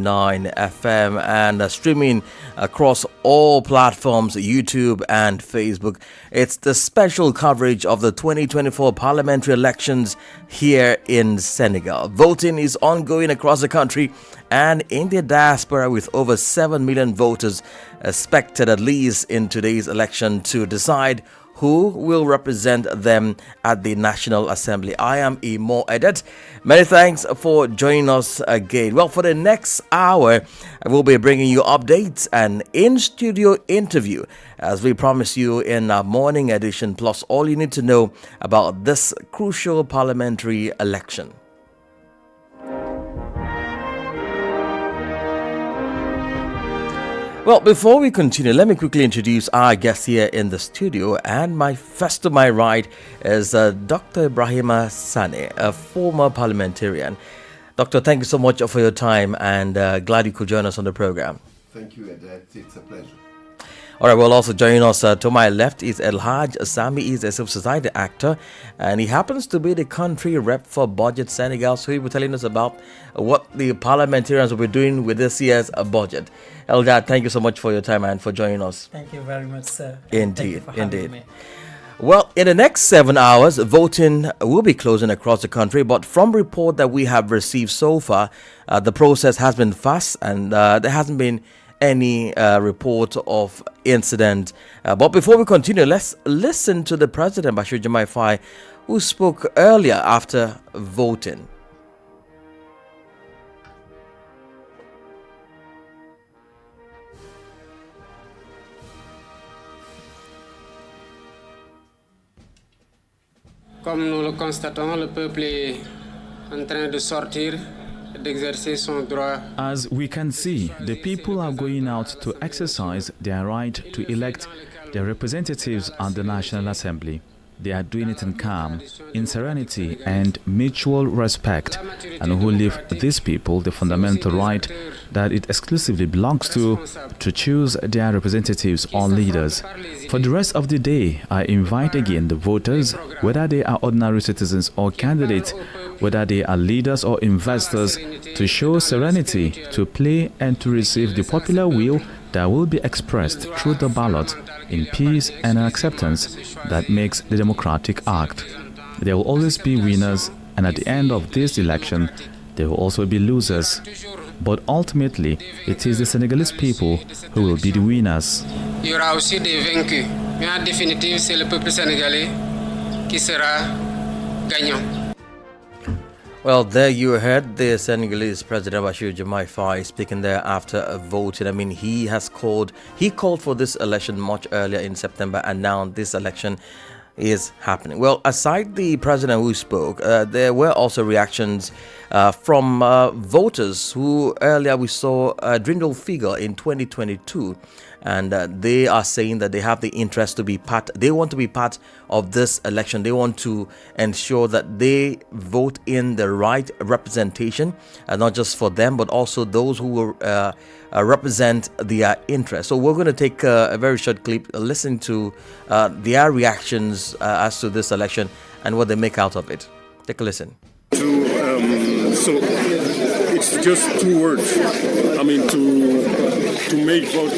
103.9 FM and streaming across all platforms, YouTube and Facebook. It's the special coverage of the 2024 parliamentary elections here in Senegal. Voting is ongoing across the country and in the diaspora, with over 7 million voters expected at least in today's election to decide who will represent them at the National Assembly. I am Imo Edet. Many thanks for joining us again. Well, for the next hour, I will be bringing you updates and in-studio interview, as we promised you in our morning edition, plus all you need to know about this crucial parliamentary election. Well, before we continue, let me quickly introduce our guest here in the studio. And first to my right is Dr. Ibrahima Sane, a former parliamentarian. Doctor, thank you so much for your time and glad you could join us on the program. Thank you, Ed. It's a pleasure. All right, well, also joining us to my left is Elhaj Sami. He's a civil society actor, and he happens to be the country rep for Budget Senegal. So he will be telling us about what the parliamentarians will be doing with this year's budget. Elhaj, thank you so much for your time and for joining us. Thank you very much, sir. Indeed, indeed. Well, in the next 7 hours, voting will be closing across the country. But from report that we have received so far, the process has been fast and there hasn't been any report of incident. But before we continue, let's listen to the President, Bashir Diomaye Faye, who spoke earlier after voting. Comme nous le constatons, le peuple est en train de sortir. As we can see, the people are going out to exercise their right to elect their representatives at the National Assembly. They are doing it in calm, in serenity and mutual respect, and who leave these people the fundamental right that it exclusively belongs to choose their representatives or leaders. For the rest of the day, I invite again the voters, whether they are ordinary citizens or candidates, whether they are leaders or investors, to show serenity, to play and to receive the popular will that will be expressed through the ballot in peace and acceptance that makes the democratic act. There will always be winners, and at the end of this election, there will also be losers. But ultimately, it is the Senegalese people who will be the winners. Il y aura aussi des vaincus, mais en définitive, c'est le peuple sénégalais qui sera gagnant. Well, there you heard the Senegalese President Bashir Diomaye Faye speaking there after voting. I mean, he called for this election much earlier in September, and now this election is happening. Well, aside the president who spoke, there were also reactions from voters who earlier we saw a dwindle figure in 2022. And they are saying that they have the interest to be they want to be part of this election. They want to ensure that they vote in the right representation, not just for them, but also those who will represent their interests. So we're going to take a very short clip, listen to their reactions as to this election and what they make out of it. Take a listen. So it's just 2 words. I mean, to make vote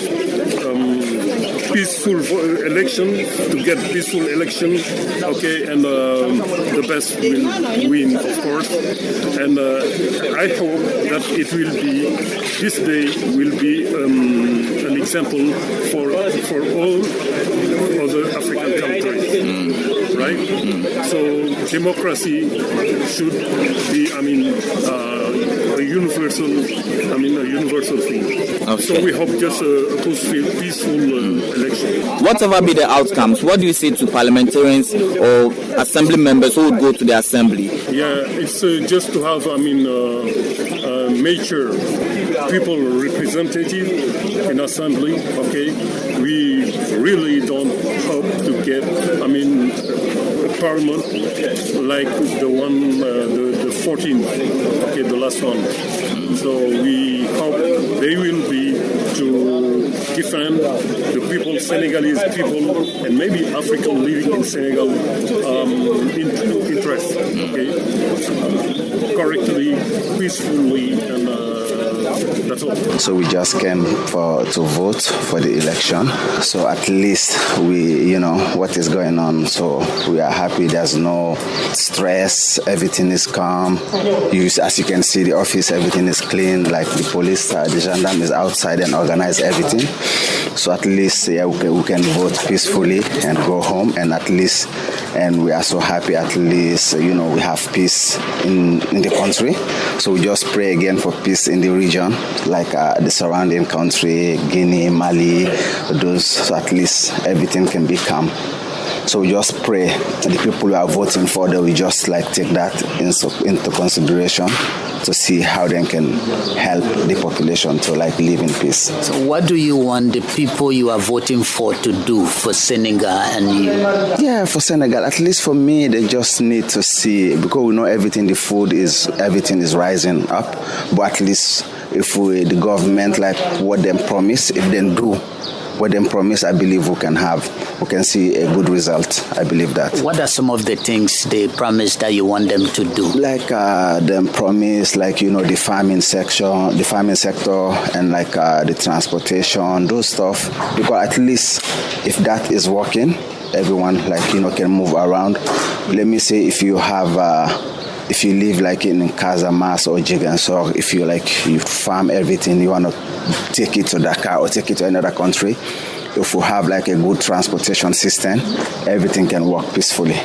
peaceful election, to get peaceful election, okay, and the best will win, of course. And I hope that this day will be an example for all other African countries, right? So democracy should be, a universal thing. Okay. So we hope just a peaceful election. Whatever be the outcomes, what do you say to parliamentarians or assembly members who would go to the assembly? Yeah, it's just to have, major people representative in assembly. Okay, we really don't hope to get, a parliament like the one, the 14th, okay, the last one. So we hope they will be to defend the people, Senegalese people, and maybe African living in Senegal interest, okay, correctly, peacefully, and That's all. So we just came to vote for the election. So at least we know what is going on. So we are happy. There's no stress. Everything is calm. As you can see, the office, everything is clean. Like the police, the gendarme is outside and organize everything. So at least we can vote peacefully and go home. And we are so happy. At least we have peace in the country. So we just pray again for peace in the region, like the surrounding country, Guinea, Mali, those. So at least everything can be calm. So we just pray the people we are voting for, they will just take that into consideration to see how they can help the population to live in peace. So what do you want the people you are voting for to do for Senegal and you? Yeah, for Senegal, at least for me, they just need to see, because we know everything is rising up, but at least if the government, what they promise, if they do what they promise, I believe we can see a good result. I believe that. What are some of the things they promise that you want them to do? Them promise, the farming sector, and the transportation, those stuff. Because at least if that is working, everyone can move around. Let me say, if you live in Casamance or Jigansor, if you farm everything, you want to take it to Dakar or take it to another country, if we have a good transportation system, everything can work peacefully.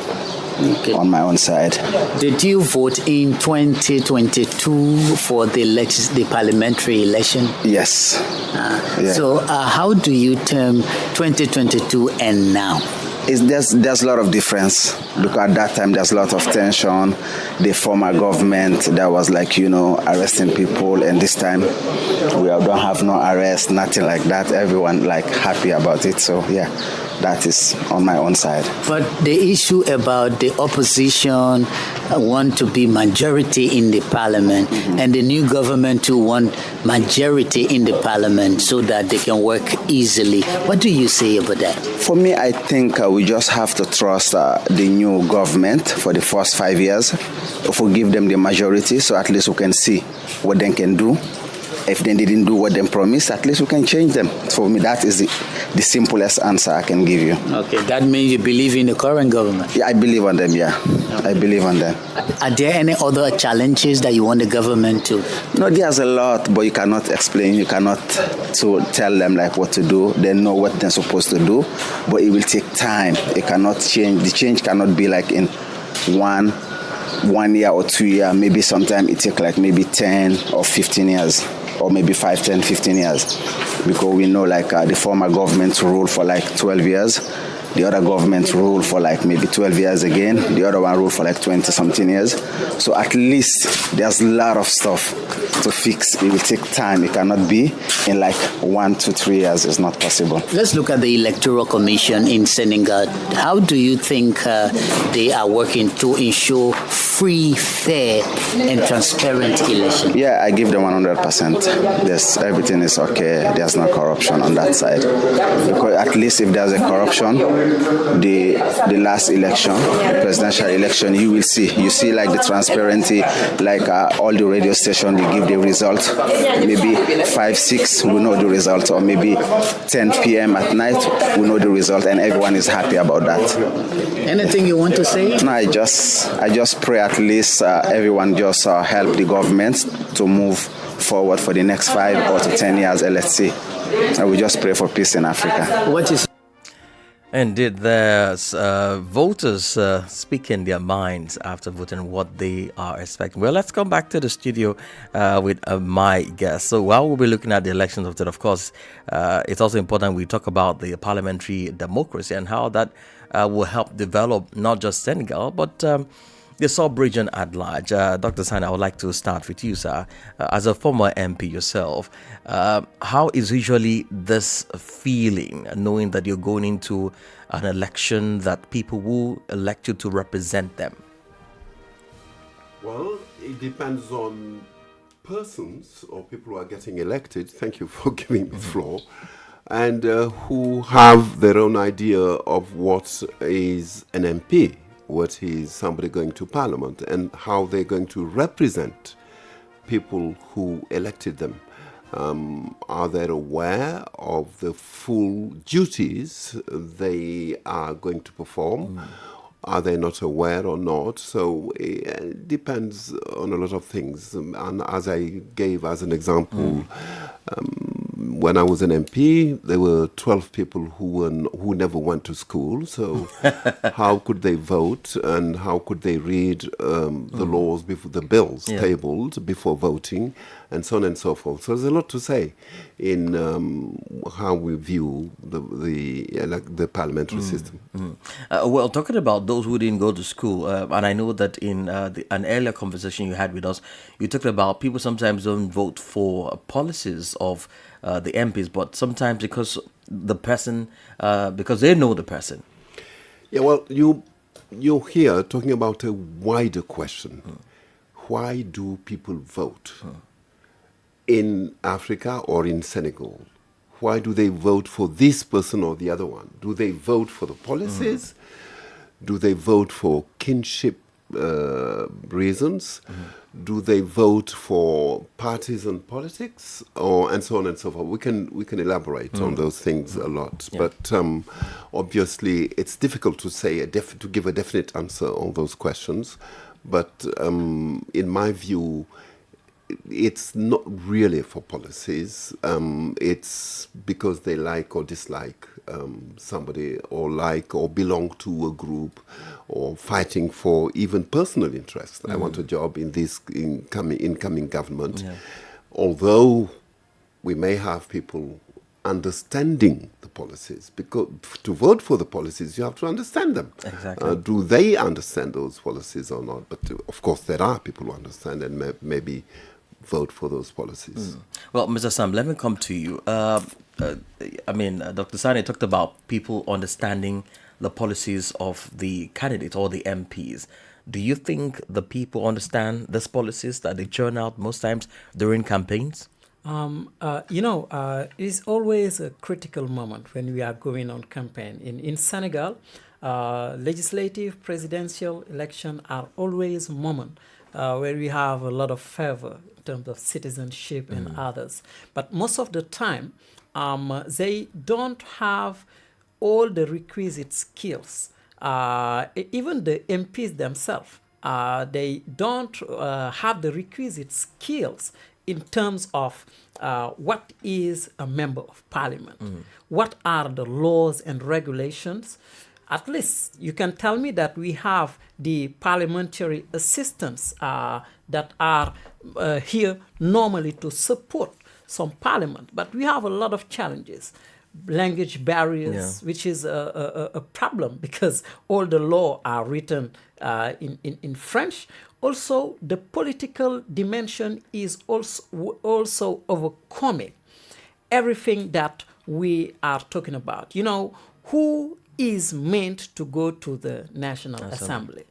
Okay. On my own side. Did you vote in 2022 for the parliamentary election? Yes. Yeah. So how do you term 2022 and now? There's a lot of difference, because at that time there's a lot of tension. The former government that was arresting people, and this time we don't have no arrest, nothing like that. Everyone happy about it. So yeah, that is on my own side. But the issue about the opposition want to be majority in the parliament, and the new government to want majority in the parliament so that they can work easily. What do you say about that? For me, I think we just have to trust the new government for the first 5 years. If we give them the majority, so at least we can see what they can do. If they didn't do what they promised, at least we can change them. For me, that is the simplest answer I can give you. Okay, that means you believe in the current government? Yeah, I believe on them, yeah. Okay. I believe on them. Are there any other challenges that you want the government to? No, there's a lot, but you cannot explain, you cannot tell them what to do. They know what they're supposed to do, but it will take time. It cannot change. The change cannot be in one year or 2 years. Maybe sometime it takes maybe 10 or 15 years. Or maybe 5, 10, 15 years. Because we know the former government ruled for 12 years. The other government ruled for maybe 12 years again. The other one ruled for 20-something years. So at least there's a lot of stuff to fix. It will take time. It cannot be in 1 to 3 years. It's not possible. Let's look at the Electoral Commission in Senegal. How do you think they are working to ensure free, fair, and transparent election? Yeah, I give them 100%. Everything is okay. There's no corruption on that side. Because at least if there's a corruption, the last election, the presidential election, you see the transparency, all the radio stations, they give the result. Maybe 5, 6, we know the result, or maybe 10 p.m. at night, we know the result, and everyone is happy about that. Anything you want to say? No, I just pray at least everyone just help the government to move forward for the next 5 or to 10 years, and let's see. We just pray for peace in Africa. What is Indeed, there's voters speaking their minds after voting what they are expecting. Well, let's come back to the studio with my guest. So while we'll be looking at the elections of of course, it's also important we talk about the parliamentary democracy and how that will help develop not just Senegal, but the sub-region at large. Dr. Sani, I would like to start with you, sir. As a former MP yourself, how is usually this feeling, knowing that you're going into an election that people will elect you to represent them? Well, it depends on persons or people who are getting elected. Thank you for giving the floor. And who have their own idea of what is an MP. What is somebody going to Parliament and how they're going to represent people who elected them. Are they aware of the full duties they are going to perform? Are they not aware or not? So it depends on a lot of things. And as I gave as an example, when I was an MP, there were 12 people who never went to school. So how could they vote, and how could they read the laws, before the bills tabled before voting, and so on and so forth. So there's a lot to say in how we view the parliamentary system. Well, talking about those who didn't go to school, and I know that in an earlier conversation you had with us, you talked about people sometimes don't vote for policies of the MPs, but sometimes because the person, because they know the person. Yeah, well, you're here talking about a wider question. Why do people vote in Africa or in Senegal? Why do they vote for this person or the other one? Do they vote for the policies? Do they vote for kinship reasons? Do they vote for partisan politics, and so on and so forth? We can elaborate on those things a lot, but obviously it's difficult to say to give a definite answer on those questions. But in my view, it's not really for policies. It's because they like or dislike somebody, or like or belong to a group, or fighting for even personal interest. I want a job in this incoming government. Although we may have people understanding the policies, because to vote for the policies you have to understand them. Exactly. Do they understand those policies or not? But of course there are people who understand and maybe vote for those policies. Well, Mr. Sam, let me come to you. Dr. Sani talked about people understanding the policies of the candidate or the MPs. Do you think the people understand these policies that they churn out most times during campaigns? It's always a critical moment when we are going on campaign. In Senegal, legislative, presidential election are always a moment where we have a lot of fervor in terms of citizenship and others. But most of the time, they don't have all the requisite skills. Even the MPs themselves, they don't have the requisite skills in terms of what is a member of parliament, what are the laws and regulations. At least you can tell me that we have the parliamentary assistants that are here normally to support some parliament, but we have a lot of challenges. Language barriers, which is a problem because all the law are written in French. Also, the political dimension is also overcoming everything that we are talking about. Who is meant to go to the National Assembly?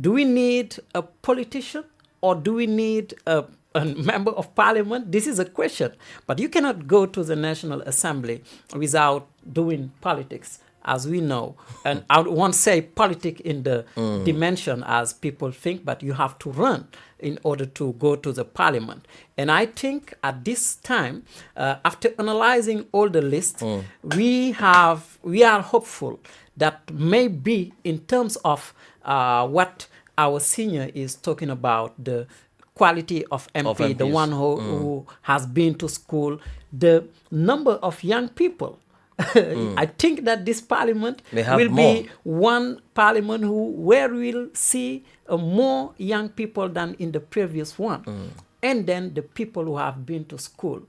Do we need a politician or do we need a member of parliament? This is a question. But you cannot go to the National Assembly without doing politics, as we know. And I won't say politics in the dimension as people think, but you have to run in order to go to the parliament. And I think at this time, after analyzing all the lists, we are hopeful that maybe in terms of what our senior is talking about, the quality of MP, the one who has been to school, the number of young people. I think that this parliament will be one parliament where we'll see more young people than in the previous one. And then the people who have been to school.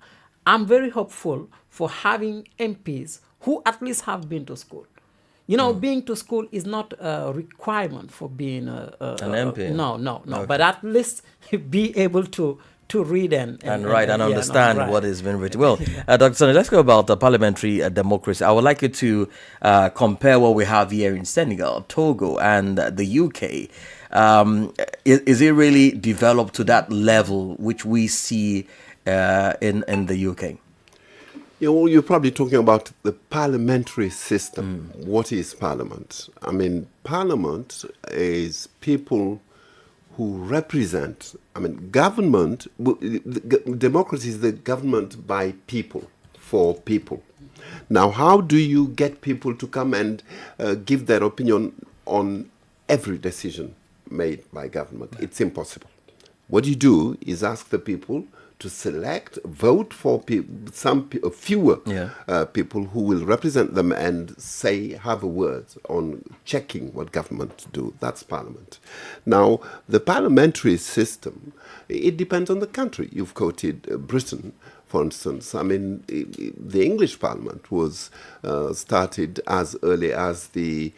I'm very hopeful for having MPs who at least have been to school. Being to school is not a requirement for being an MP. No. Okay. But at least be able to read and write and understand what has been written. Well, Dr. Sani, let's go about the parliamentary democracy. I would like you to compare what we have here in Senegal, Togo, and the UK. Is it really developed to that level which we see in the UK? You're probably talking about the parliamentary system. What is parliament? Parliament is people who represent, I mean, government, democracy is the government by people, for people. Now, how do you get people to come and give their opinion on every decision made by government? It's impossible. What you do is ask the people to select, vote for fewer people who will represent them and have a word on checking what government do. That's Parliament. Now, the parliamentary system, it depends on the country. You've quoted Britain, for instance. I mean, the English Parliament was started as early as the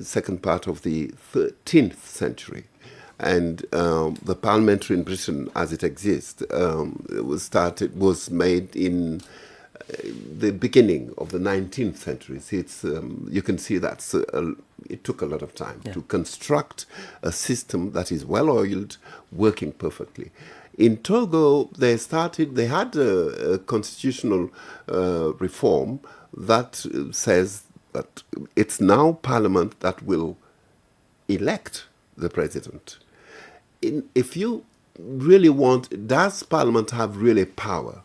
second part of the 13th century. And the Parliamentary in Britain, as it exists, was made in the beginning of the 19th century. It's you can see that it took a lot of time to construct a system that is well-oiled, working perfectly. In Togo, they had a constitutional reform that says that it's now Parliament that will elect the president. If you really want, does Parliament have really power?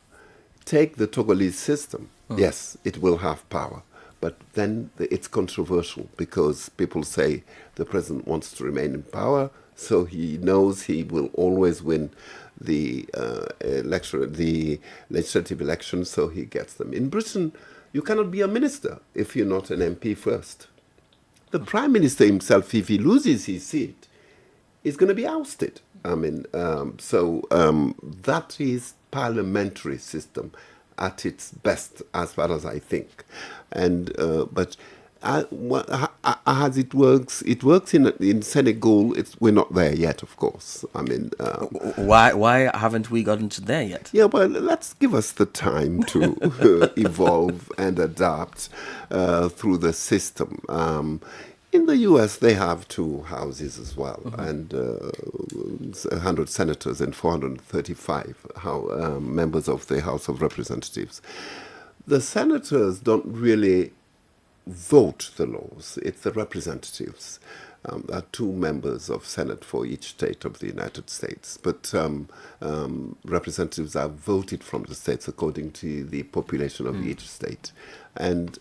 Take the Togolese system. Yes, it will have power. But then it's controversial because people say the president wants to remain in power, so he knows he will always win the legislative election, so he gets them. In Britain, you cannot be a minister if you're not an MP first. The Prime Minister himself, if he loses his seat, is going to be ousted. I mean, that is parliamentary system at its best, as far as I think. And but as it works in Senegal. We're not there yet, of course. I mean, why haven't we gotten to there yet? Yeah, well, let's give us the time to evolve and adapt through the system. In the U.S., they have 2 houses as well, and 100 senators and 435 members of the House of Representatives. The senators don't really vote the laws. It's the representatives. There are 2 members of Senate for each state of the United States, but representatives are voted from the states according to the population of each state. And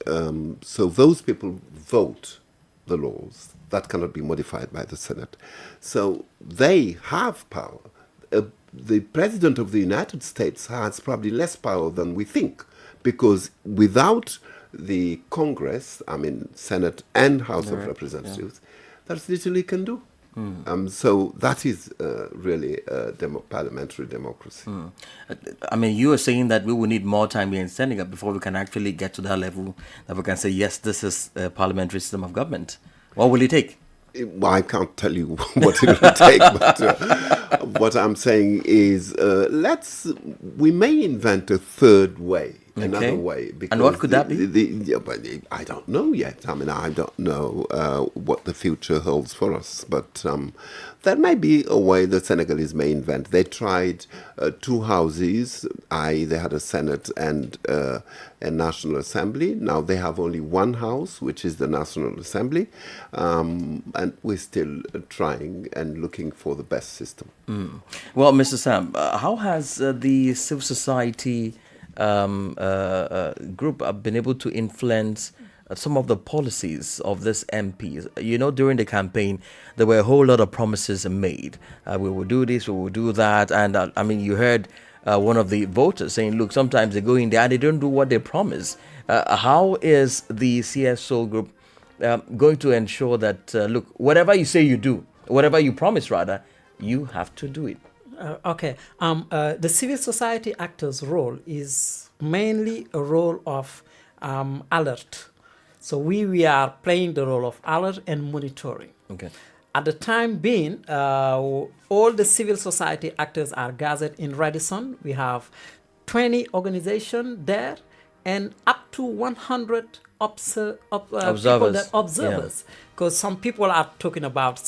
so those people vote the laws. That cannot be modified by the Senate. So they have power. The President of the United States has probably less power than we think, because without the Congress, I mean Senate and House of Representatives, that's little he can do. So that is really parliamentary democracy. I mean, you are saying that we will need more time here in Senegal before we can actually get to that level that we can say, yes, this is a parliamentary system of government. What will it take? Well, I can't tell you what it will take, but what I'm saying is we may invent a third way. Another way. And what could that be? I don't know yet. I mean, I don't know what the future holds for us. But there may be a way the Senegalese may invent. They tried 2 houses. They had a Senate and a National Assembly. Now they have only 1 house, which is the National Assembly. And we're still trying and looking for the best system. Well, Mr. Sam, how has the civil society group have been able to influence some of the policies of this MPs? You know, during the campaign, there were a whole lot of promises made. We will do this, we will do that. And I mean, you heard one of the voters saying, look, sometimes they go in there and they don't do what they promise. How is the CSO group going to ensure that, look, whatever you say you do, whatever you promise rather, you have to do it? The civil society actors' role is mainly a role of alert. So we are playing the role of alert and monitoring. Okay. At the time being, all the civil society actors are gathered in Radisson. We have 20 organizations there and up to 100 observers. Because some people are talking about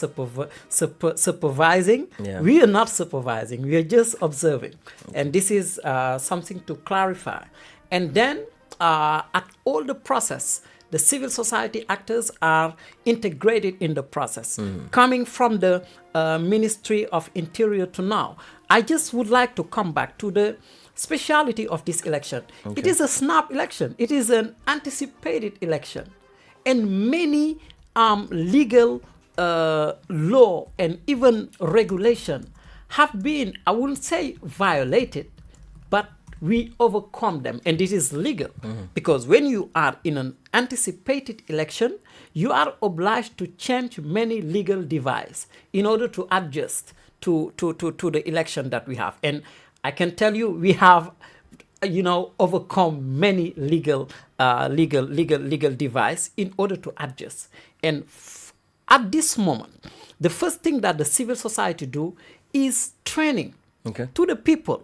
supervising. We are not supervising. We are just observing. And this is something to clarify. And then at all the process, the civil society actors are integrated in the process. Coming from the Ministry of Interior to now, I just would like to come back to the speciality of this election. Okay. It is a snap election. It is an anticipated election. And many legal law and even regulation have been, I wouldn't say violated, but we overcome them, and this is legal. Because when you are in an anticipated election, you are obliged to change many legal devices in order to adjust to the election that we have. And I can tell you, we have, overcome many legal device in order to adjust. And at this moment, the first thing that the civil society do is training to the people.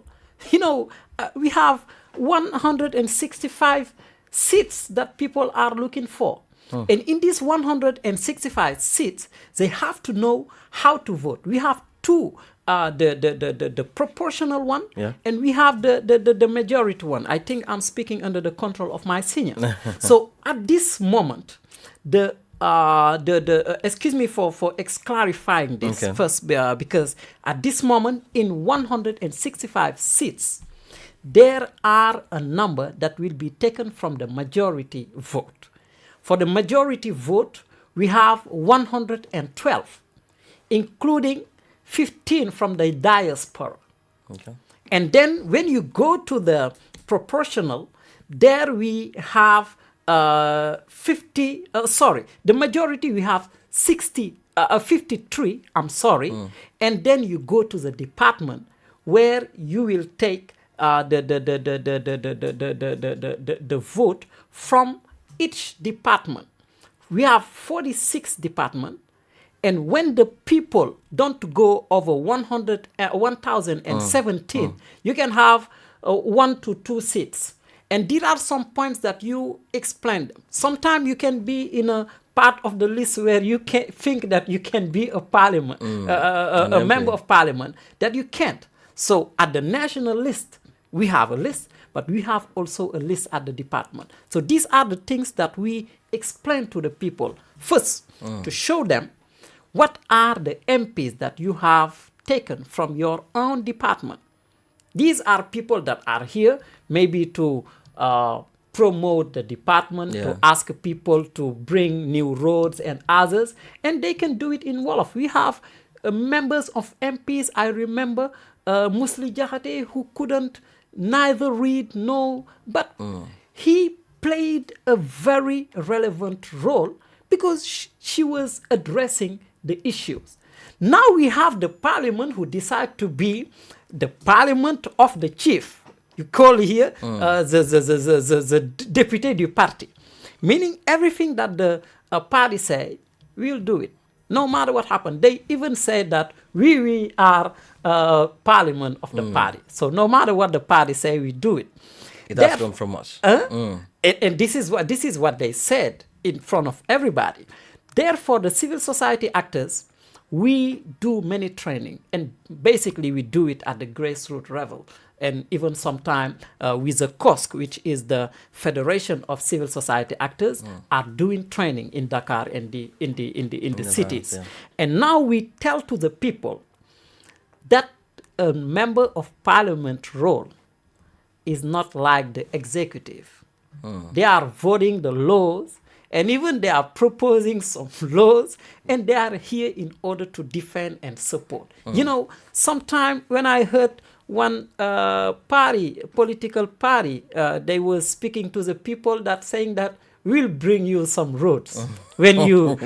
We have 165 seats that people are looking for. And in these 165 seats, they have to know how to vote. We have two, the proportional one, and we have the majority one. I think I'm speaking under the control of my seniors. So at this moment, excuse me for clarifying this first, because at this moment, in 165 seats, there are a number that will be taken from the majority vote. For the majority vote, we have 112, including 15 from the diaspora. And then when you go to the proportional, there we have the majority we have 53, and then you go to the department where you will take the vote from each department. We have 46 departments, and when the people don't go over 1,017, you can have 1 to 2 seats. And there are some points that you explained. Sometimes you can be in a part of the list where you can think that you can be a parliament, a member of parliament, that you can't. So at the national list, we have a list, but we have also a list at the department. So these are the things that we explain to the people. First, to show them what are the MPs that you have taken from your own department. These are people that are here maybe to promote the department, to ask people to bring new roads and others, and they can do it in Wolof. We have members of MPs. I remember Musli Jahate, who couldn't neither read nor, but he played a very relevant role because she was addressing the issues. Now we have the parliament who decide to be the parliament of the chief. You call here the deputy du party, meaning everything that the party say, we'll do it, no matter what happened. They even say that we are parliament of the party. So no matter what the party say, we do it. It has come from us. And this is what they said in front of everybody. Therefore, the civil society actors, we do many training, and basically we do it at the grassroots level, and even sometimes with the COSC, which is the Federation of Civil Society Actors, are doing training in Dakar and in the cities. And now we tell to the people that a member of parliament role is not like the executive. They are voting the laws, and even they are proposing some laws, and they are here in order to defend and support. Sometimes when I heard one political party, they were speaking to the people that saying that we'll bring you some roads when you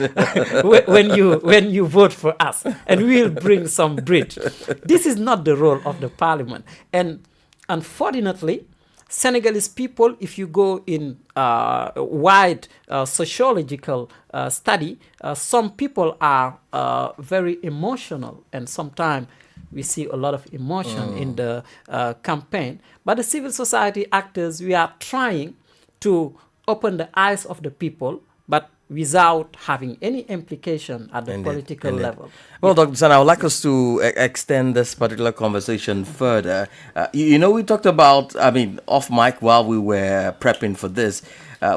when you vote for us, and we'll bring some bridge. This is not the role of the parliament, and unfortunately, Senegalese people, if you go in wide sociological study, some people are very emotional, and sometimes we see a lot of emotion in the campaign. But the civil society actors, we are trying to open the eyes of the people, but without having any implication at the political level. Well, Dr. San, I would like us to extend this particular conversation further. We talked about, off mic while we were prepping for this,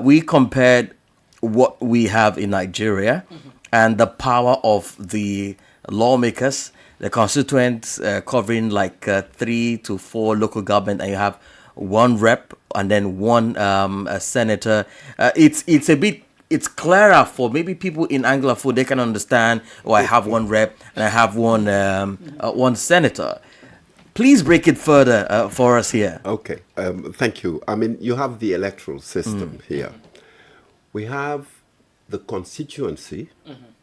we compared what we have in Nigeria and the power of the lawmakers, the constituents covering like 3 to 4 local government, and you have one rep and then one a senator. It's clearer for maybe people in Anglophone. They can understand. Oh, I have one rep and I have one senator. Please break it further for us here. Okay, thank you. I mean, you have the electoral system here. We have the constituency,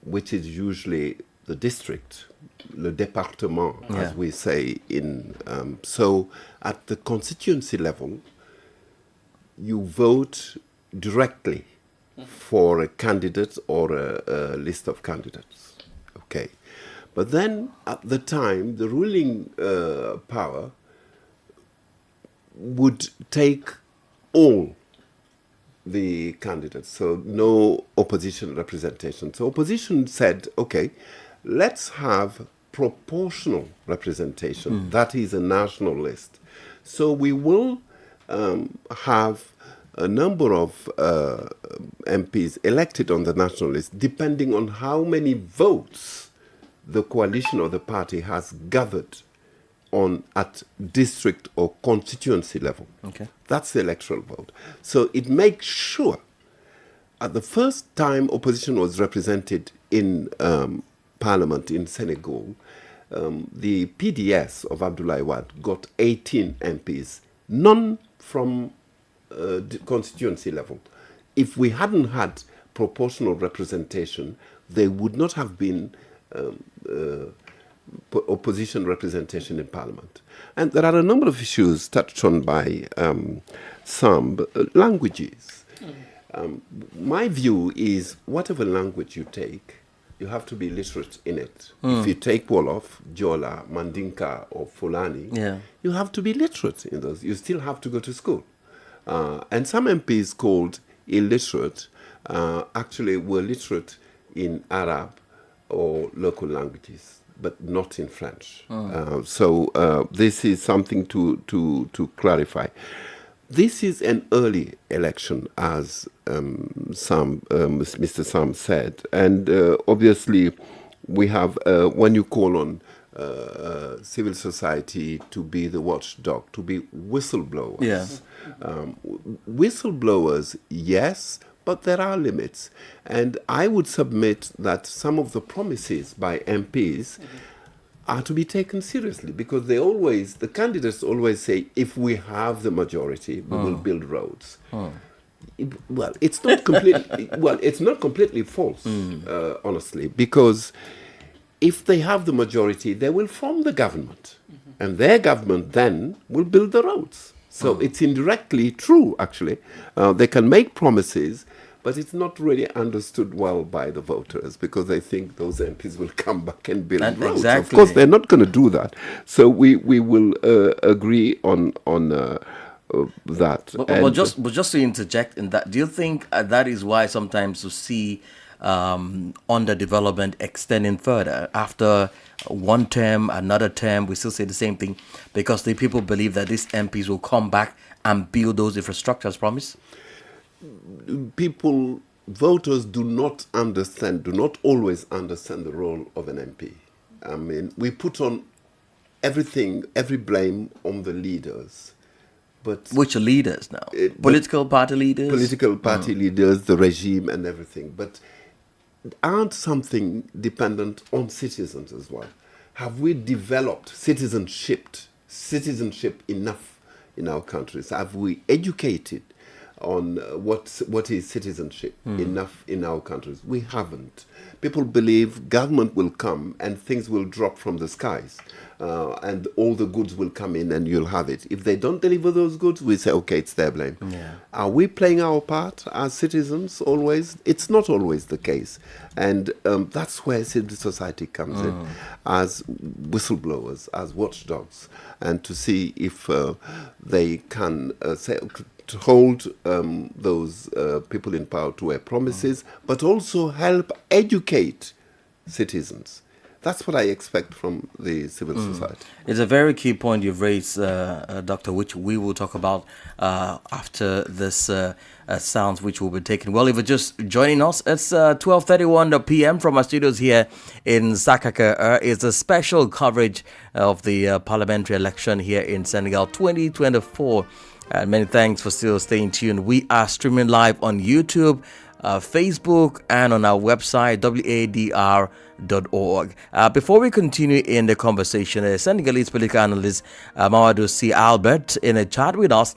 which is usually the district, le département, as we say in. So at the constituency level, you vote directly for a candidate or a list of candidates. Okay. But then at the time, the ruling power would take all the candidates, so no opposition representation. So opposition said, okay, let's have proportional representation. That is a national list. So we will have a number of MPs elected on the national list, depending on how many votes the coalition or the party has gathered at district or constituency level. Okay. That's the electoral vote. So it makes sure at the first time opposition was represented in parliament in Senegal, the PDS of Abdoulaye Wade got 18 MPs, none from the constituency level. If we hadn't had proportional representation, there would not have been opposition representation in parliament. And there are a number of issues touched on by some languages. My view is whatever language you take, you have to be literate in it. If you take Wolof, Jola, Mandinka, or Fulani, you have to be literate in those. You still have to go to school. And some MPs called illiterate actually were literate in Arab or local languages, but not in French. So this is something to clarify. This is an early election, as Mr. Sam said, and obviously we have, when you call on civil society to be the watchdog, to be whistleblowers. Whistleblowers, yes, but there are limits. And I would submit that some of the promises by MPs are to be taken seriously, because the candidates always say, if we have the majority, we will build roads. Well, it's not completely false, honestly, because if they have the majority, they will form the government, and their government then will build the roads. So it's indirectly true, actually. They can make promises, but it's not really understood well by the voters, because they think those MPs will come back and build roads. Exactly. Of course, they're not going to do that. So we will agree on that. But just to interject in that, do you think that is why sometimes you see underdevelopment extending further after one term, another term, we still say the same thing, because the people believe that these MPs will come back and build those infrastructures as promised? Voters do not always understand the role of an MP. I mean, we put on every blame on the leaders. But which leaders now? Political party leaders? Political party leaders, the regime and everything. But aren't something dependent on citizens as well? Have we developed citizenship enough in our countries? Have we educated on what is citizenship enough in our countries? We haven't. People believe government will come and things will drop from the skies, and all the goods will come in and you'll have it. If they don't deliver those goods, we say, okay, it's their blame. Are we playing our part as citizens always? It's not always the case. And that's where civil society comes in, as whistleblowers, as watchdogs, and to see if they can to hold those people in power to their promises, but also help educate citizens. That's what I expect from the civil society. It's a very key point you've raised, Doctor, which we will talk about after this sounds which will be taken. Well, if you're just joining us, it's 12:31 p.m. from our studios here in Dakar. It's a special coverage of the parliamentary election here in Senegal 2024. And many thanks for still staying tuned. We are streaming live on YouTube, Facebook, and on our website, wadr.org. Before we continue in the conversation, a Senegalese political analyst, Mawadou C. Albert, in a chat with us,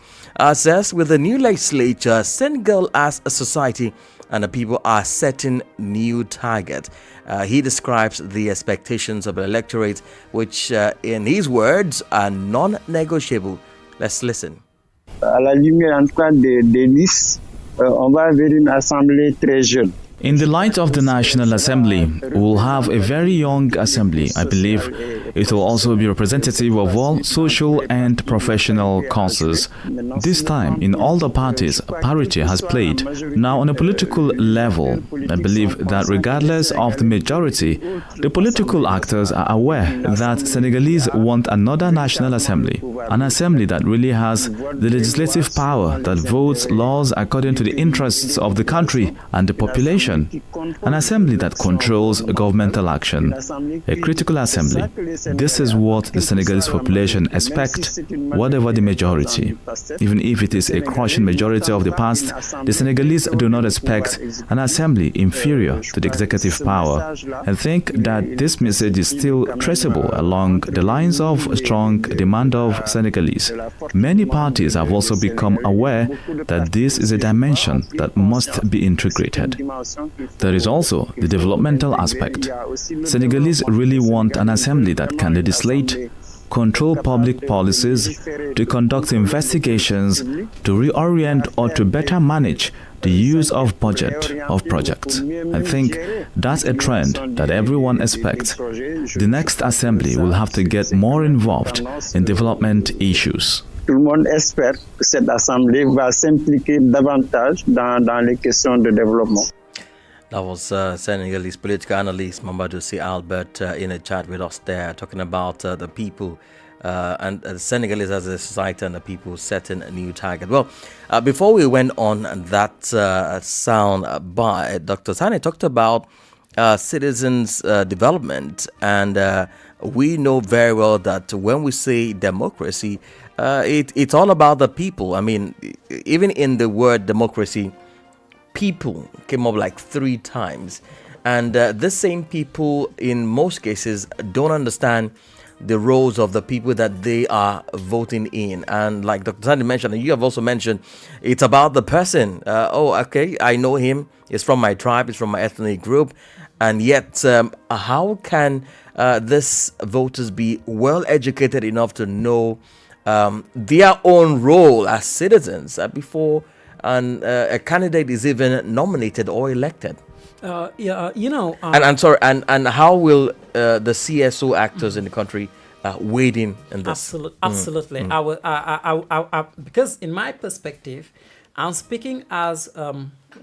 says with the new legislature, Senegal as a society and the people are setting new targets. He describes the expectations of the electorate, which, in his words, are non-negotiable. Let's listen. À la lumière, en tout cas, des listes, on va vers une assemblée très jeune. In the light of the National Assembly, we will have a very young assembly. I believe it will also be representative of all social and professional causes. This time, in all the parties, parity has played. Now, on a political level, I believe that regardless of the majority, the political actors are aware that Senegalese want another National Assembly, an assembly that really has the legislative power, that votes laws according to the interests of the country and the population. An assembly that controls governmental action, a critical assembly. This is what the Senegalese population expect, whatever the majority. Even if it is a crushing majority of the past, the Senegalese do not expect an assembly inferior to the executive power. I think that this message is still traceable along the lines of strong demand of Senegalese. Many parties have also become aware that this is a dimension that must be integrated. There is also the developmental aspect. Senegalese really want an assembly that can legislate, control public policies, to conduct investigations, to reorient or to better manage the use of budget of projects. I think that's a trend that everyone expects. The next assembly will have to get more involved in development issues. Tout le monde espère que cette assemblée va s'impliquer davantage dans les questions de développement. That was Senegalese political analyst Mamadou C. Albert in a chat with us there, talking about the people and Senegalese as a society and the people setting a new target. Well, before we went on that sound by Dr. Sani talked about citizens' development, and we know very well that when we say democracy, it's all about the people. I mean, even in the word democracy, people came up like 3 times, and the same people in most cases don't understand the roles of the people that they are voting in. And like Dr. Sandy mentioned, and you have also mentioned, it's about the person. Okay, I know him, he's from my tribe, he's from my ethnic group, and yet how can these voters be well educated enough to know their own role as citizens before a candidate is even nominated or elected? And how will the CSO actors in the country wade in this? Absolutely. Because in my perspective, I'm speaking as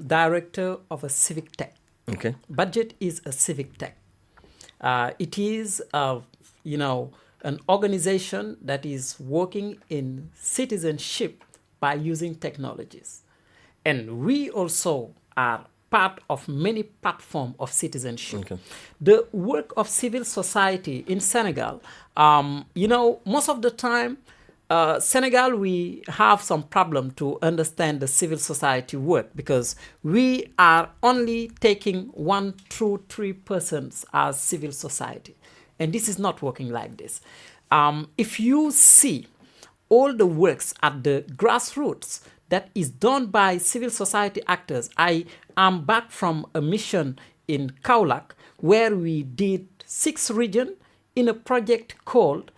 director of a civic tech. Okay. Budget is a civic tech. It is, an organization that is working in citizenship by using technologies. And we also are part of many platforms of citizenship. Okay. The work of civil society in Senegal, most of the time, Senegal, we have some problem to understand the civil society work because we are only taking 1, 2, 3% as civil society. And this is not working like this. If you see all the works at the grassroots that is done by civil society actors. I am back from a mission in Kaolack where we did 6 regions in a project called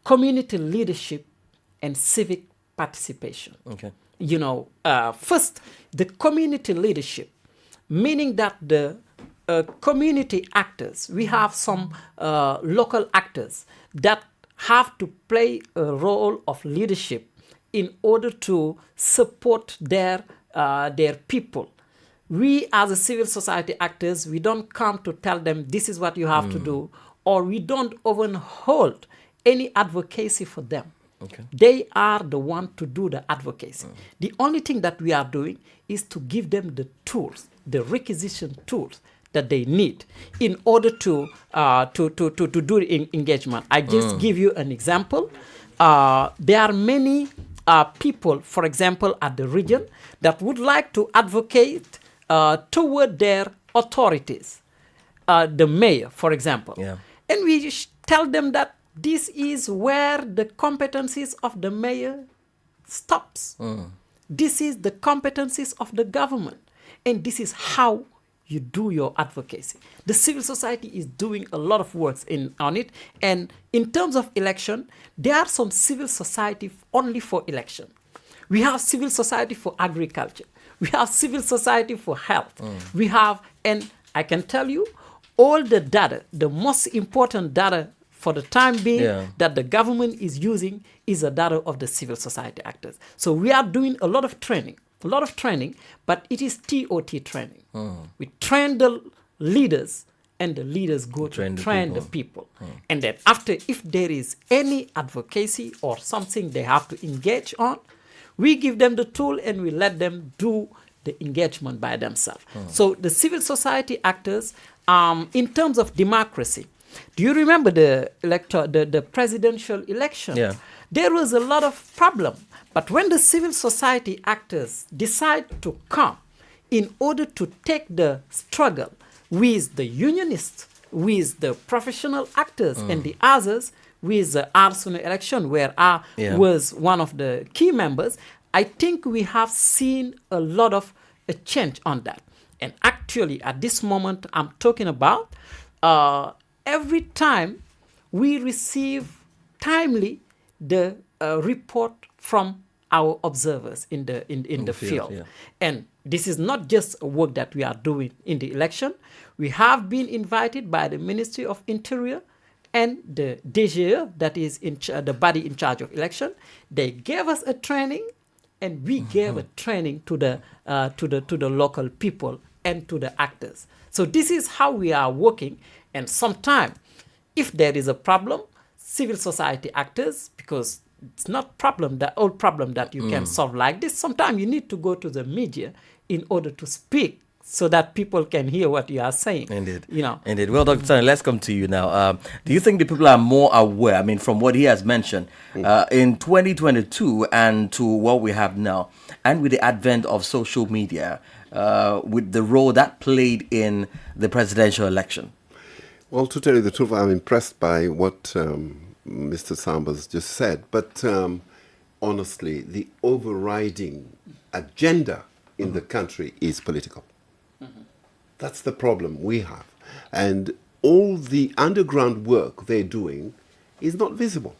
Community Leadership and Civic Participation. Okay. First, the community leadership, meaning that the community actors, we have some local actors that have to play a role of leadership in order to support their people. we as a civil society actors, we don't come to tell them this is what you have to do, or we don't even hold any advocacy for them. Okay. They are the one to do the advocacy. The only thing that we are doing is to give them the tools, the requisition tools that they need in order to do the engagement. I just give you an example. There are many people, for example, at the region that would like to advocate toward their authorities, the mayor, for example. Yeah. And we tell them that this is where the competencies of the mayor stops. This is the competencies of the government. And this is how you do your advocacy. The civil society is doing a lot of work on it. And in terms of election, there are some civil society only for election. We have civil society for agriculture. We have civil society for health. We have, and I can tell you, all the data, the most important data for the time being that the government is using is the data of the civil society actors. So we are doing a lot of training, but it is TOT training. We train the leaders, and the leaders go to train the people. And then after, if there is any advocacy or something they have to engage on, we give them the tool and we let them do the engagement by themselves. So the civil society actors, in terms of democracy, do you remember the presidential election? Yeah. There was a lot of problem. But when the civil society actors decide to come in order to take the struggle with the unionists, with the professional actors and the others, with the Arsenal election, where I was one of the key members, I think we have seen a lot of a change on that. And actually, at this moment I'm talking about, every time we receive timely the report from our observers in the field. And this is not just a work that we are doing in the election. We have been invited by the Ministry of Interior and the DGE, that is the body in charge of election. They gave us a training, and we gave a training to the local people and to the actors. So this is how we are working. And sometimes, if there is a problem, civil society actors, because it's not old problem that you can solve like this. Sometimes you need to go to the media in order to speak so that people can hear what you are saying. Indeed. You know. Indeed. Well, Dr. Sani, let's come to you now. Do you think the people are more aware, I mean, from what he has mentioned, in 2022 and to what we have now, and with the advent of social media, with the role that played in the presidential election? Well, to tell you the truth, I'm impressed by what Mr. Sambas just said. But honestly, the overriding agenda in the country is political. That's the problem we have. And all the underground work they're doing is not visible.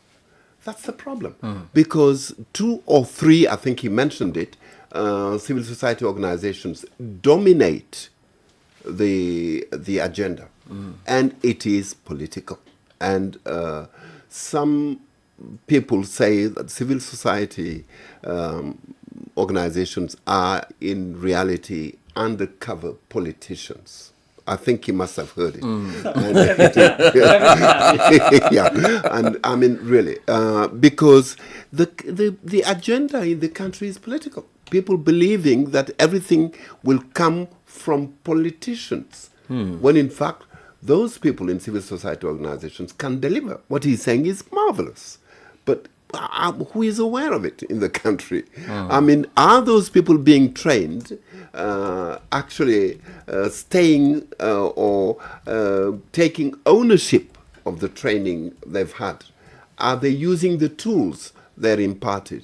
That's the problem. Because 2 or 3, I think he mentioned it, civil society organizations dominate the agenda. And it is political. And some people say that civil society organizations are in reality undercover politicians. I think he must have heard it. And I mean, really, because the agenda in the country is political. People believing that everything will come from politicians, when in fact, those people in civil society organizations can deliver. What he's saying is marvelous. But who is aware of it in the country? I mean, are those people being trained, actually staying or taking ownership of the training they've had? Are they using the tools they're imparted,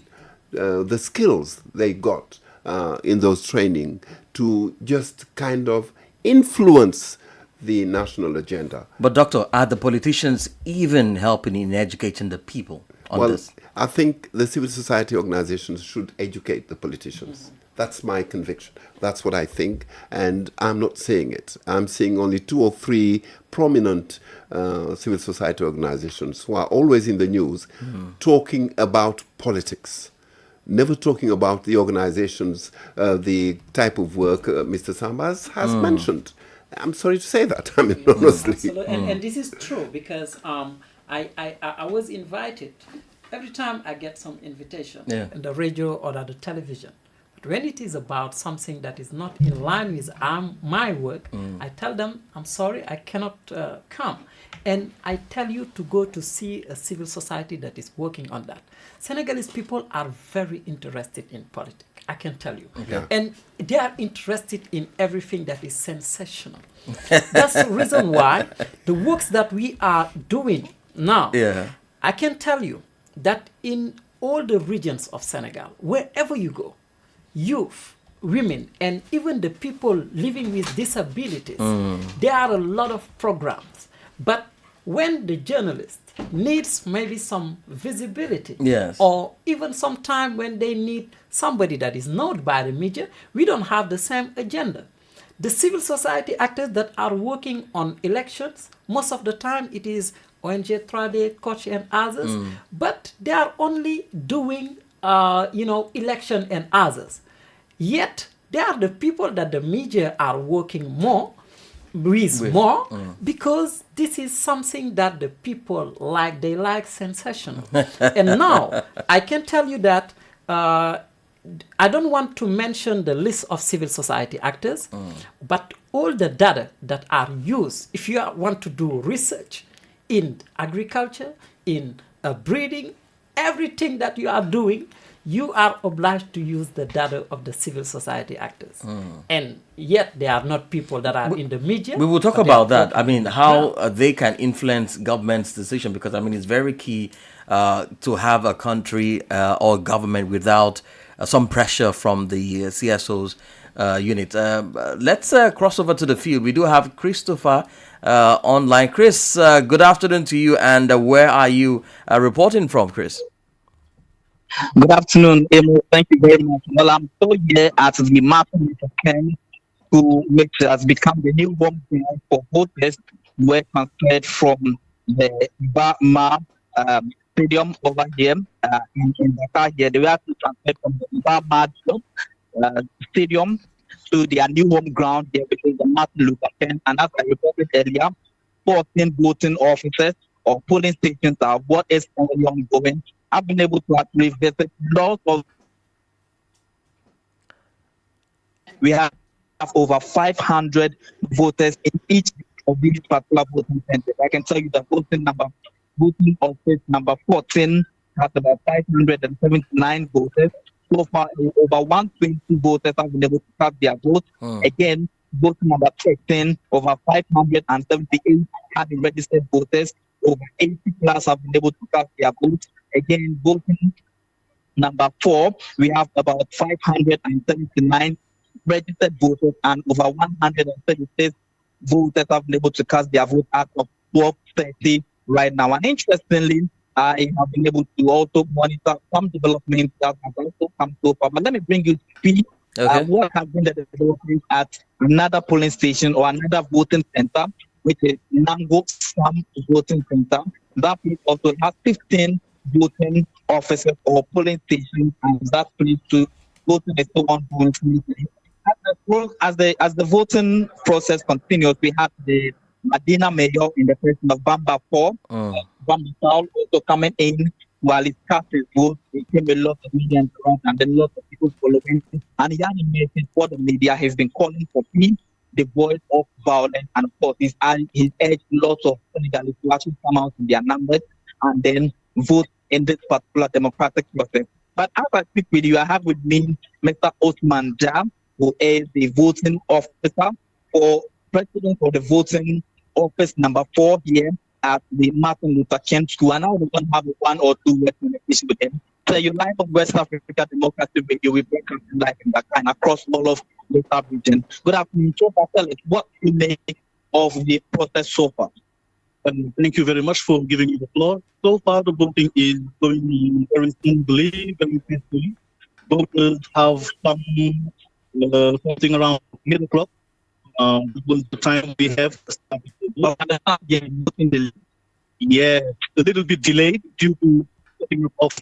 the skills they got in those training to just kind of influence the national agenda? But doctor, are the politicians even helping in educating the people on this? I think the civil society organizations should educate the politicians. That's my conviction. That's what I think, and I'm not saying it. I'm seeing only 2 or 3 prominent civil society organizations who are always in the news talking about politics. never talking about the organizations, the type of work Mr. Sambas has mentioned. I'm sorry to say that. I mean, honestly. Absolutely. And this is true because I was invited every time I get some invitation in the radio or at the television. But when it is about something that is not in line with my work, I tell them, I'm sorry, I cannot come. And I tell you to go to see a civil society that is working on that. Senegalese people are very interested in politics, I can tell you. Okay. And they are interested in everything that is sensational. That's the reason why the works that we are doing now, I can tell you that in all the regions of Senegal, wherever you go, youth, women, and even the people living with disabilities, there are a lot of programs. But when the journalist needs maybe some visibility, or even sometime when they need somebody that is known by the media, we don't have the same agenda. The civil society actors that are working on elections, most of the time it is ONG, Trade, Coach, and others, but they are only doing, election and others. Yet, they are the people that the media are working more with more, because this is something that the people like. They like sensational. And now, I can tell you that I don't want to mention the list of civil society actors, but all the data that are used, if you want to do research in agriculture, in breeding, everything that you are doing, you are obliged to use the data of the civil society actors. And yet they are not people that are in the media. We will talk about that. I mean, how they can influence government's decision, because I mean, it's very key to have a country or government without some pressure from the CSO's unit. Let's cross over to the field. We do have Christopher online. Chris, good afternoon to you. And where are you reporting from, Chris? Good afternoon, Emo. Thank you very much. Well, I'm still here at the Martin Luther King School, which has become the new home ground for voters who were transferred from the Bama stadium over here in Dakar. Here, they were actually transferred from the Bama stadium to their new home ground here, which is the Martin Luther King. And as I reported earlier, 14 voting officers or polling stations are what is currently ongoing. I've been able to actually visit lots of. We have over 500 voters in each of these particular voting centers. I can tell you the voting office number 14 has about 579 voters. So far, over 120 voters have been able to cast their vote. Again, voting number 13, over 578 have been registered voters. Over 80 plus have been able to cast their vote. Again, voting number 4, we have about 579 registered voters, and over 136 voters have been able to cast their vote out of 1230 right now. And interestingly, I have been able to also monitor some developments that have also come so far. But let me bring you to speed what has been the development at another polling station or another voting center, which is Nango Sam Voting Center. That place also has 15 voting officers or polling stations, and that place to voting is still ongoing. As the voting process continues, we have the Medina Mayor in the person of Bamba 4, Bamba Saul also coming in while he cast his vote. He came a lot of media around, and then lots of people following. And he had a message for the media. He's been calling for peace, the voice of violence, and of course, he's urged lots of Senegalese to actually come out in their numbers and then vote in this particular democratic process. But as I speak with you, I have with me Mr. Osman Jam, who is the voting officer for president of the voting office number 4 here at the Martin Luther King School. And I will have 1 or 2 words communication with him. So you live on West Africa Democracy Radio, we broadcast live in Dakar and across all of the sub-region. Good afternoon. So far, tell us what you make of the process so far. Thank you very much for giving me the floor. So far, the voting is going very smoothly, very peacefully. Voters have something around 8 o'clock. Was the time we have. Yeah, a little bit delayed due to setting up of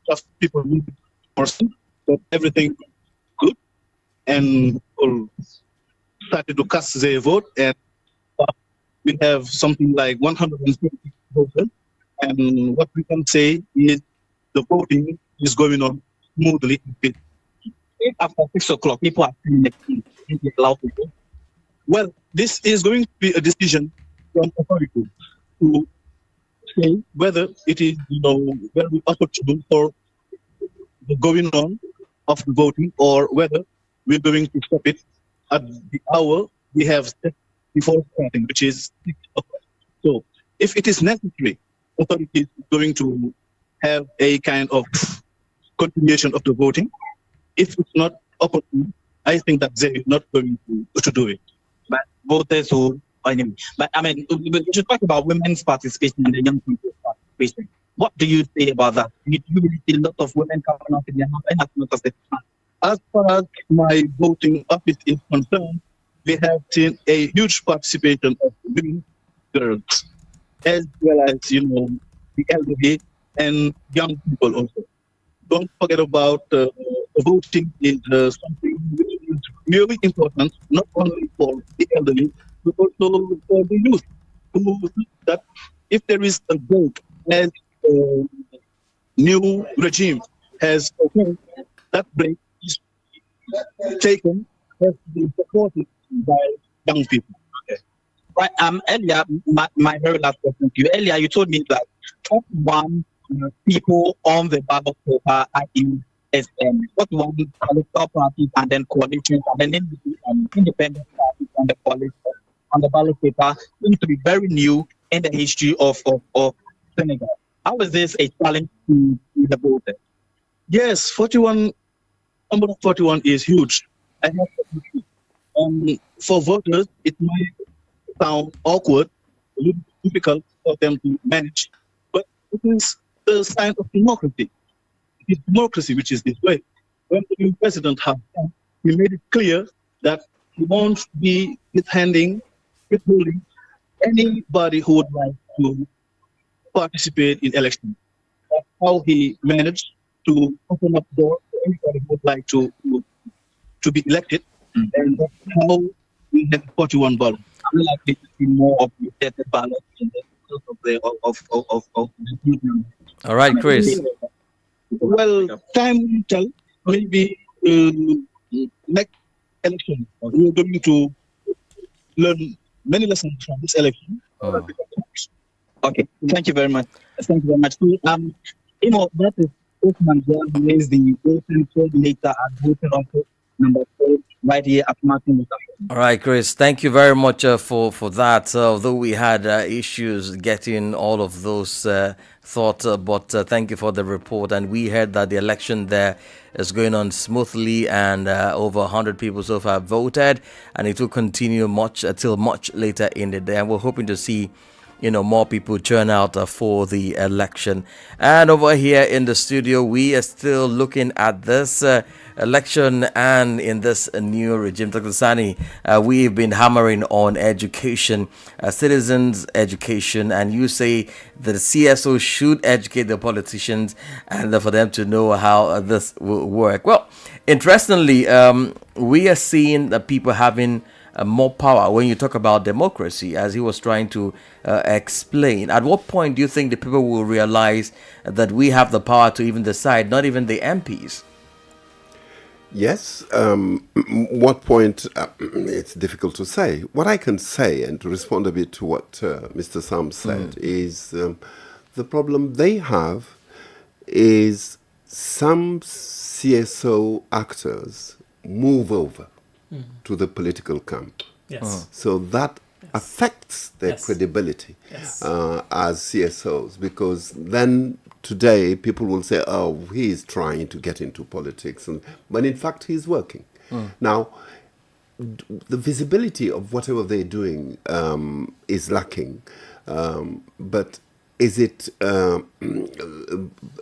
just people but everything good, and people started to cast their vote, and we have something like 150 voters. And what we can say is the voting is going on smoothly. If after 6 o'clock, people are allowed to vote. Well, this is going to be a decision from authority to say whether it is, very opportune for the going on of the voting, or whether we're going to stop it at the hour we have set before starting, which is 6 o'clock. So, if it is necessary, authority is going to have a kind of continuation of the voting. If it's not opportune, I think that they're not going to do it. But voters who, anyway, but I mean, we should talk about women's participation and the young people's participation. What do you say about that? Do you really see a lot of women coming out in the As far as my voting office is concerned, we have seen a huge participation of women, girls, as well as, the elderly and young people also. Don't forget about voting is something which is really important, not only for the elderly, but also for the youth. That if there is a vote as new regime has occurred, that break is taken, has to be supported by young people. Okay. Right. Earlier, my very last question to you. Earlier, you told me that top one people on the ballot paper are in SM. What one political parties and then coalitions and then independent parties on the coalition on the ballot paper seems to be very new in the history of Senegal. How is this a challenge to the voters? Yes, 41. Number 41 is huge. I have for voters, it might sound awkward, a little difficult for them to manage, but it is the sign of democracy. It is democracy which is this way. When the new president has come, he made it clear that he won't be withholding anybody who would like to participate in elections. That's how he managed to open up doors for anybody who would like to be elected. And that's how we had 41 ballots. I'm likely to see more of the ballots in the All right, Chris. Well, time will tell. Maybe next election, we're going to learn many lessons from this election. Okay, thank you very much. Thank you very much. That is Osman John, who is the voting coordinator at voting office number 4 right here at Martin Luther. All right, Chris, thank you very much for that. Although we had issues getting all of those thoughts, but thank you for the report. And we heard that the election there is going on smoothly, and over 100 people so far voted, and it will continue till much later in the day. And we're hoping to see more people turn out for the election. And over here in the studio, we are still looking at this election and in this new regime. Dr. Sani, we've been hammering on education, citizens' education, and you say that the CSO should educate the politicians and for them to know how this will work. Well, interestingly, we are seeing the people having more power when you talk about democracy, as he was trying to explain. At what point do you think the people will realize that we have the power to even decide, not even the MPs? Yes. What point? It's difficult to say. What I can say, and to respond a bit to what Mr. Sam said, is the problem they have is some CSO actors move over to the political camp. Yes. So that affects their credibility as CSOs, because then today people will say, oh, he is trying to get into politics, but in fact he's working. Now, the visibility of whatever they're doing is lacking, but is it a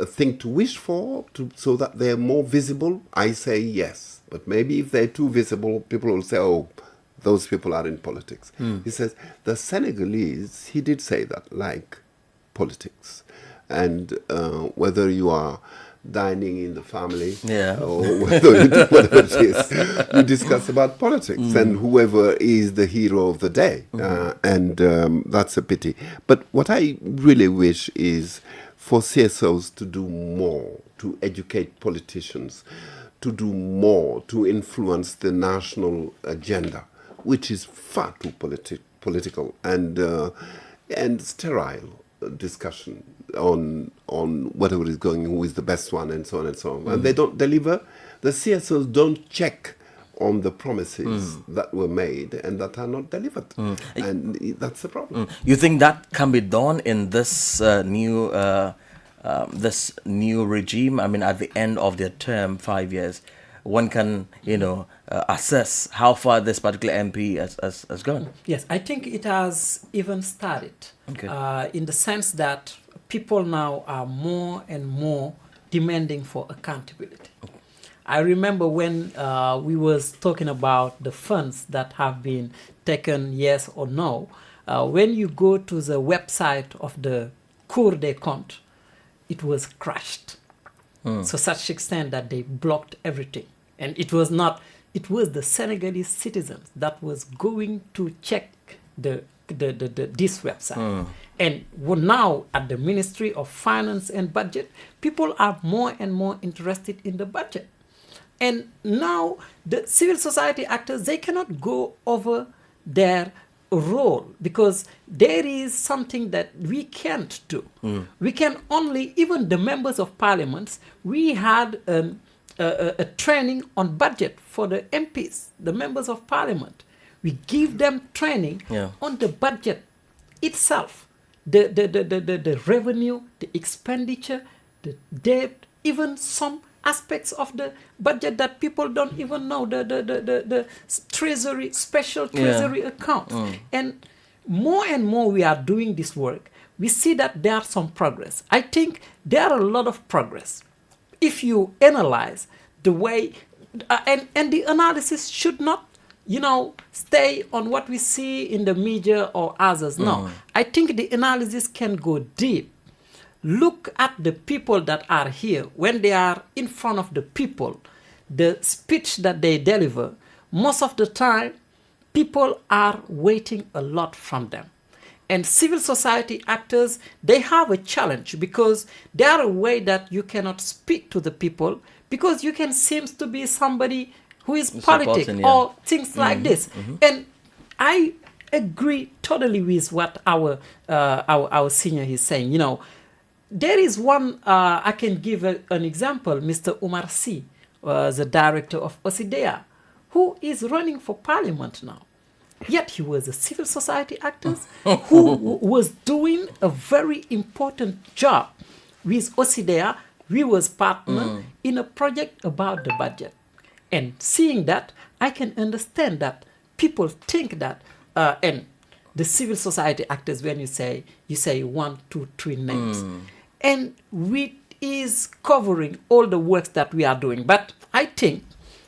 thing to wish for so that they're more visible? I say yes. But maybe if they're too visible, people will say, oh, those people are in politics. He says, the Senegalese, he did say that, like politics. And whether you are dining in the family, Yeah. or whether you do whatever it is, you discuss about politics and whoever is the hero of the day. And that's a pity. But what I really wish is for CSOs to do more, to educate politicians, to do more, to influence the national agenda, which is far too political and sterile discussion on whatever is going, who is the best one, and so on and so on. And they don't deliver. The CSOs don't check on the promises that were made and that are not delivered. And that's the problem. You think that can be done in this new regime? I mean, at the end of their term, 5 years, one can, assess how far this particular MP has gone. Yes, I think it has even started. In the sense that people now are more and more demanding for accountability. I remember when we was talking about the funds that have been taken, yes or no. When you go to the website of the Cour des Comptes, it was crashed. So such extent that they blocked everything. And it was the Senegalese citizens that was going to check this website. And now at the Ministry of Finance and Budget, people are more and more interested in the budget. And now the civil society actors, they cannot go over their role because there is something that we can't do. We can only, even the members of parliaments, we had a training on budget for the MPs, the members of parliament. We give them training on the budget itself, the revenue, the expenditure, the debt, even some aspects of the budget that people don't even know, the treasury, special treasury account. And more we are doing this work, we see that there are some progress. I think there are a lot of progress. If you analyze the way, and the analysis should not, stay on what we see in the media or others. No, I think the analysis can go deep. Look at the people that are here. When they are in front of the people, the speech that they deliver, most of the time, people are waiting a lot from them. And civil society actors, they have a challenge because they are a way that you cannot speak to the people because you can seem to be somebody who is politic or things like this. And I agree totally with what our senior is saying. There is one, I can give an example, Mr. Umar Sy, the director of OSIWA, who is running for parliament now. Yet he was a civil society actor who was doing a very important job with OSIWA. We was partner in a project about the budget. And seeing that, I can understand that people think that, and the civil society actors, when you say 1, 2, 3 names. And we is covering all the works that we are doing. But I think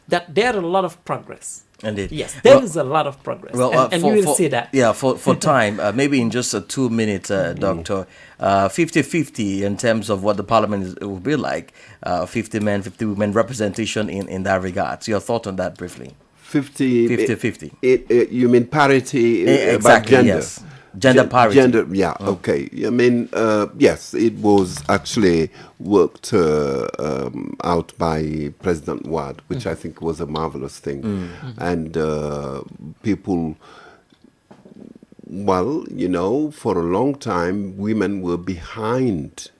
that there are a lot of progress. Indeed. Yes, there is a lot of progress. Well, and you will see that. Yeah, for time, maybe in just a 2 minute, Doctor, 50-50 in terms of what the parliament will be like, 50 men, 50 women representation in that regard. So your thought on that briefly? 50-50. You mean parity Exactly, about gender? Yes. Gender parity. Okay. I mean, yes, it was actually worked out by President Wadr, which I think was a marvelous thing. And people, for a long time, women were behind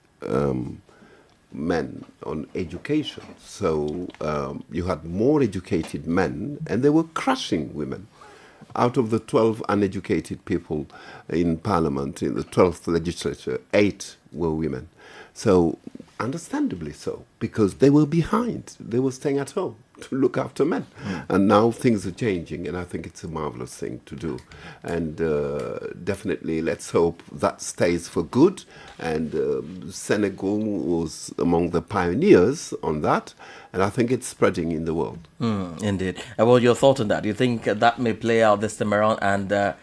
men on education. So you had more educated men, and they were crushing women. Out of the 12 uneducated people in Parliament, in the 12th legislature, 8 were women. So, understandably so, because they were behind. They were staying at home to look after men. And now things are changing, and I think it's a marvelous thing to do. And definitely, let's hope that stays for good. And Senegal was among the pioneers on that. And I think it's spreading in the world. Indeed. Well, your thought on that? Do you think that may play out this time around and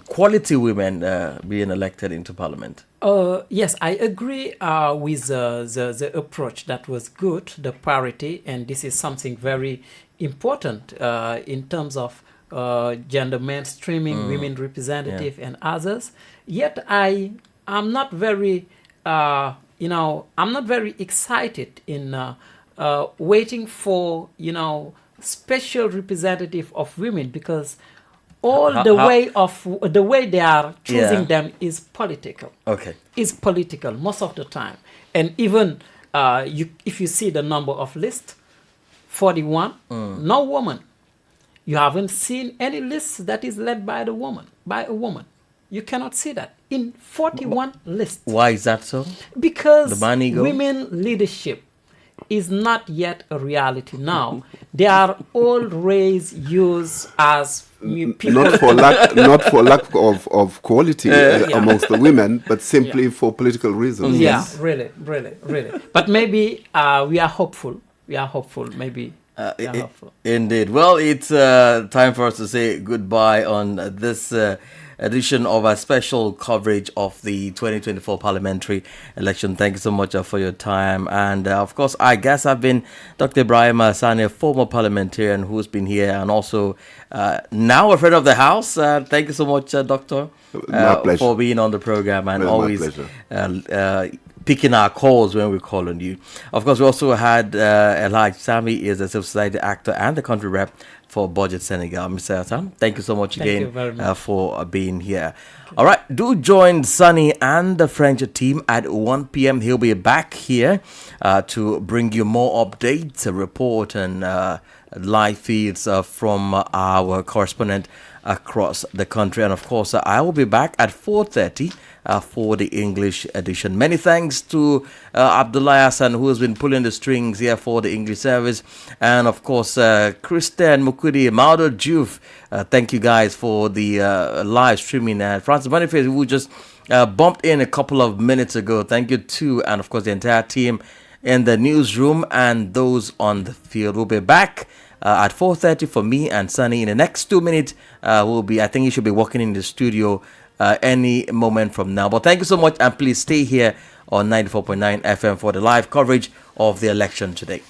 quality women being elected into parliament? Yes, I agree with the approach that was good, the parity, and this is something very important in terms of gender mainstreaming, women representative, and others. Yet I'm not very, I'm not very excited in waiting for, special representative of women, because all the way they are choosing them is political. Okay. Is political most of the time. And even if you see the number of lists, 41, no woman. You haven't seen any list that is led by a woman. You cannot see that in 41 lists. Why is that so? Because the money women leadership is not yet a reality now. They are always used as people. Not for lack of quality amongst the women, but simply for political reasons. Yeah, really. But maybe we are hopeful. Maybe. Indeed. Well, it's time for us to say goodbye on this edition of our special coverage of the 2024 parliamentary election. Thank you so much for your time. And of course, I guess I've been Dr. Ibrahim Sani, a former parliamentarian who's been here and also now a friend of the house. Thank you so much, Doctor, for being on the program and always picking our calls when we call on you. Of course, we also had Elijah Sami, is a civil society actor and the country rep for Budget Senegal. Mr. Hassan, thank you so much again for being here. Okay. All right, do join Sunny and the French team at 1 p.m. He'll be back here to bring you more updates, a report, and live feeds from our correspondent across the country. And of course, I will be back at 4:30 for the English edition. Many thanks to Abdullah Hassan, who has been pulling the strings here for the English service. And of course, Kristen Mukudi, Maudo Juf. Thank you guys for the live streaming. Francis Boniface, who just bumped in a couple of minutes ago. Thank you too. And of course, the entire team in the newsroom and those on the field. We'll be back at 4:30 for me and Sunny. In the next 2 minutes, I think you should be walking in the studio any moment from now. But thank you so much, and please stay here on 94.9 FM for the live coverage of the election today.